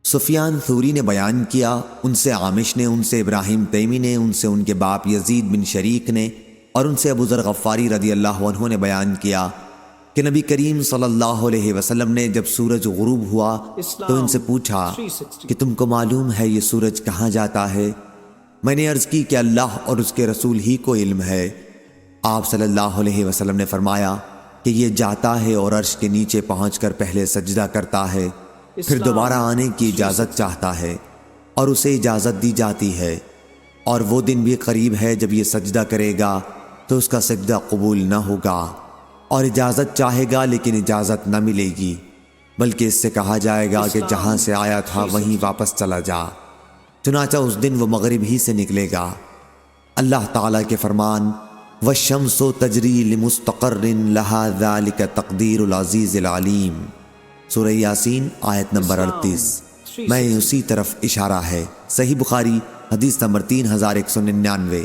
سفیان ثوری نے بیان کیا، ان سے عامش نے، ان سے ابراہیم تیمی نے، ان سے ان کے باپ یزید بن شریک نے، اور ان سے ابو ذر غفاری رضی اللہ عنہ نے بیان کیا کہ نبی کریم صلی اللہ علیہ وسلم نے جب سورج غروب ہوا تو ان سے پوچھا کہ تم کو معلوم ہے یہ سورج کہاں جاتا ہے؟ میں نے عرض کی کہ اللہ اور اس کے رسول ہی کو علم ہے۔ آپ صلی اللہ علیہ وسلم نے فرمایا کہ یہ جاتا ہے اور عرش کے نیچے پہنچ کر پہلے سجدہ کرتا ہے، پھر دوبارہ آنے کی اجازت چاہتا ہے اور اسے اجازت دی جاتی ہے، اور وہ دن بھی قریب ہے جب یہ سجدہ کرے گا تو اس کا سجدہ قبول نہ ہوگا، اور اجازت چاہے گا لیکن اجازت نہ ملے گی، بلکہ اس سے کہا جائے گا کہ جہاں سے آیا تھا وہیں واپس چلا جا۔ چنانچہ اس دن وہ مغرب ہی سے نکلے گا۔ اللہ تعالیٰ کے فرمان وَالشَّمْسُ تَجْرِي لِمُسْتَقَرٍّ لَهَا ذَلِكَ تَقْدِيرُ الْعَزِيزِ الْعَلِيمِ، سورہ یاسین آیت نمبر 38۔ میں اسی طرف اشارہ ہے۔ صحیح بخاری حدیث نمبر 3199۔